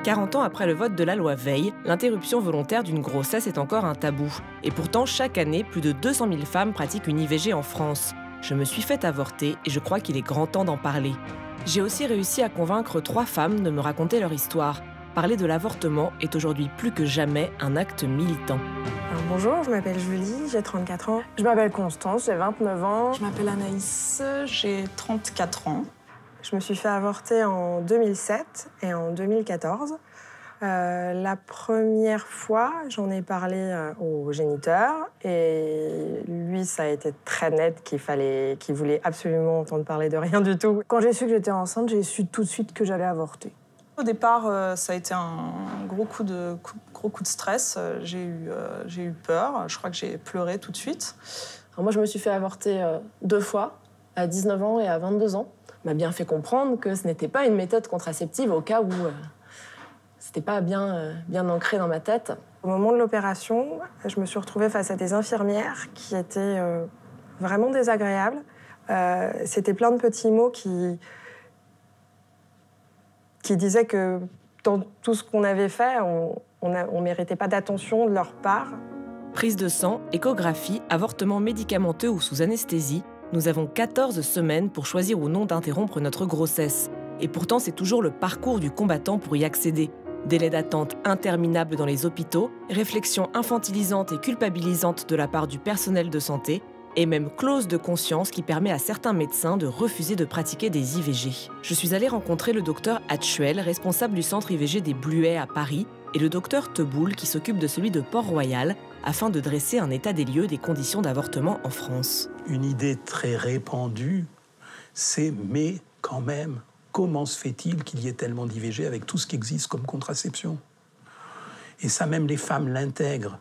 40 ans après le vote de la loi Veil, l'interruption volontaire d'une grossesse est encore un tabou. Et pourtant, chaque année, plus de 200 000 femmes pratiquent une IVG en France. Je me suis fait avorter et je crois qu'il est grand temps d'en parler. J'ai aussi réussi à convaincre 3 femmes de me raconter leur histoire. Parler de l'avortement est aujourd'hui plus que jamais un acte militant. Alors bonjour, je m'appelle Julie, j'ai 34 ans. Je m'appelle Constance, j'ai 29 ans. Je m'appelle Anaïs, j'ai 34 ans. Je me suis fait avorter en 2007 et en 2014. La première fois, j'en ai parlé au géniteur et lui, ça a été très net qu'il voulait absolument entendre parler de rien du tout. Quand j'ai su que j'étais enceinte, j'ai su tout de suite que j'allais avorter. Au départ, ça a été un gros coup de stress. J'ai eu peur. Je crois que j'ai pleuré tout de suite. Alors moi, je me suis fait avorter 2 fois, à 19 ans et à 22 ans. On m'a bien fait comprendre que ce n'était pas une méthode contraceptive au cas où c'était pas bien ancré dans ma tête. Au moment de l'opération, je me suis retrouvée face à des infirmières qui étaient vraiment désagréables. C'était plein de petits mots qui disaient que dans tout ce qu'on avait fait, on méritait pas d'attention de leur part. Prise de sang, échographie, avortement médicamenteux ou sous anesthésie, nous avons 14 semaines pour choisir ou non d'interrompre notre grossesse. Et pourtant, c'est toujours le parcours du combattant pour y accéder. Délai d'attente interminable dans les hôpitaux, réflexions infantilisantes et culpabilisantes de la part du personnel de santé, et même clause de conscience qui permet à certains médecins de refuser de pratiquer des IVG. Je suis allée rencontrer le docteur Hatchuel, responsable du centre IVG des Bluets à Paris, et le docteur Teboul, qui s'occupe de celui de Port-Royal, afin de dresser un état des lieux des conditions d'avortement en France. Une idée très répandue, c'est « mais quand même, comment se fait-il qu'il y ait tellement d'IVG avec tout ce qui existe comme contraception ?» Et ça, même les femmes l'intègrent.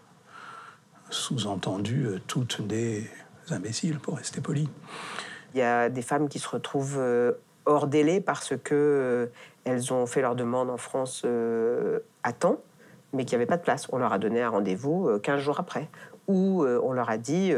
Sous-entendu, toutes des imbéciles, pour rester poli. Il y a des femmes qui se retrouvent hors délai parce que elles ont fait leur demande en France à temps, mais qu'il n'y avait pas de place. On leur a donné un rendez-vous 15 jours après. Ou on leur a dit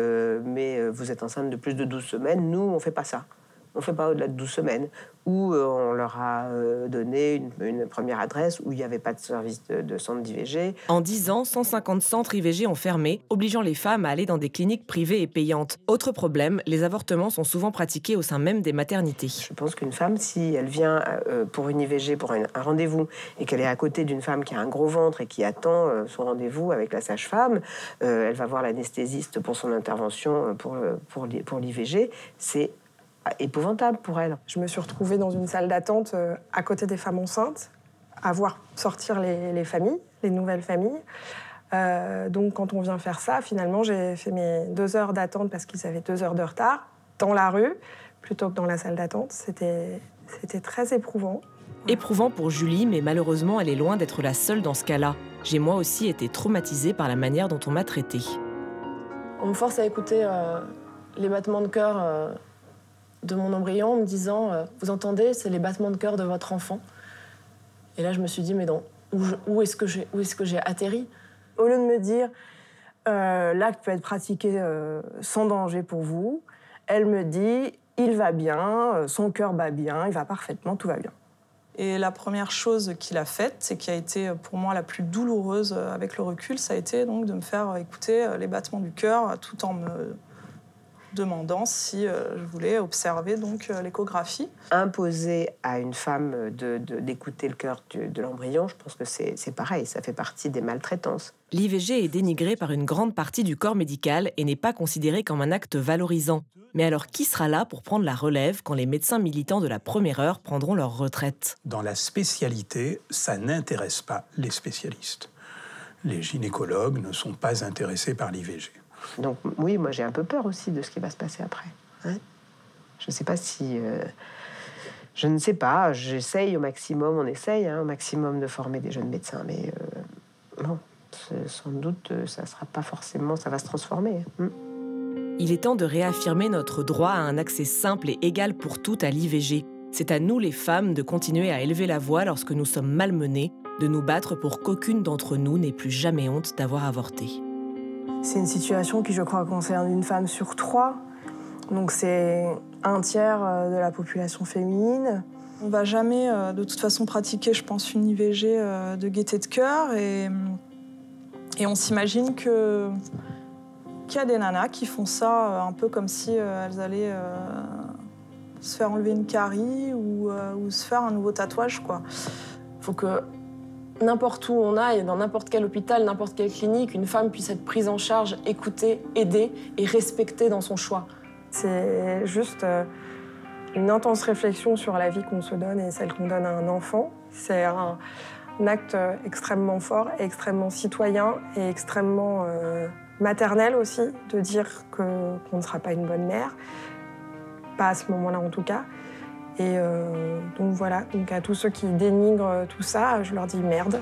mais vous êtes enceinte de plus de 12 semaines, nous, on ne fait pas ça. On ne fait pas au-delà de 12 semaines. Ou on leur a donné une première adresse où il n'y avait pas de service de centre d'IVG. En 10 ans, 150 centres IVG ont fermé, obligeant les femmes à aller dans des cliniques privées et payantes. Autre problème, les avortements sont souvent pratiqués au sein même des maternités. Je pense qu'une femme, si elle vient pour une IVG, pour un rendez-vous, et qu'elle est à côté d'une femme qui a un gros ventre et qui attend son rendez-vous avec la sage-femme, elle va voir l'anesthésiste pour son intervention pour l'IVG, c'est épouvantable pour elle. Je me suis retrouvée dans une salle d'attente à côté des femmes enceintes, à voir sortir les familles, les nouvelles familles. Donc quand on vient faire ça, finalement, j'ai fait mes 2 heures d'attente parce qu'ils avaient 2 heures de retard dans la rue, plutôt que dans la salle d'attente. C'était très éprouvant. Éprouvant pour Julie, mais malheureusement, elle est loin d'être la seule dans ce cas-là. J'ai moi aussi été traumatisée par la manière dont on m'a traitée. On me force à écouter les battements de cœur de mon embryon en me disant vous entendez, c'est les battements de cœur de votre enfant. Et là, je me suis dit mais non, où est-ce que j'ai atterri? Au lieu de me dire l'acte peut être pratiqué sans danger pour vous, elle me dit il va bien, son cœur bat bien, il va parfaitement, tout va bien. Et la première chose qu'il a faite, et qui a été pour moi la plus douloureuse avec le recul, ça a été donc de me faire écouter les battements du cœur tout en me demandant si je voulais observer donc l'échographie. Imposer à une femme d'écouter le cœur de l'embryon, je pense que c'est pareil, ça fait partie des maltraitances. L'IVG est dénigré par une grande partie du corps médical et n'est pas considéré comme un acte valorisant. Mais alors qui sera là pour prendre la relève quand les médecins militants de la première heure prendront leur retraite? Dans la spécialité, ça n'intéresse pas les spécialistes. Les gynécologues ne sont pas intéressés par l'IVG. Donc oui, moi j'ai un peu peur aussi de ce qui va se passer après. Hein, je ne sais pas si... je ne sais pas, j'essaye au maximum, on essaye au maximum de former des jeunes médecins, mais bon, sans doute ça sera pas forcément, ça va se transformer. Il est temps de réaffirmer notre droit à un accès simple et égal pour toutes à l'IVG. C'est à nous les femmes de continuer à élever la voix lorsque nous sommes malmenées, de nous battre pour qu'aucune d'entre nous n'ait plus jamais honte d'avoir avorté. C'est une situation qui, je crois, concerne une femme sur 3. Donc c'est 1/3 de la population féminine. On ne va jamais, de toute façon, pratiquer, je pense, une IVG de gaieté de cœur. Et on s'imagine qu'il y a des nanas qui font ça un peu comme si elles allaient se faire enlever une carie ou se faire un nouveau tatouage, quoi. Faut que n'importe où on aille, dans n'importe quel hôpital, n'importe quelle clinique, une femme puisse être prise en charge, écoutée, aidée et respectée dans son choix. C'est juste une intense réflexion sur la vie qu'on se donne et celle qu'on donne à un enfant. C'est un acte extrêmement fort, extrêmement citoyen et extrêmement maternel aussi, de dire qu'on ne sera pas une bonne mère. Pas à ce moment-là en tout cas. Et donc voilà, donc à tous ceux qui dénigrent tout ça, je leur dis merde.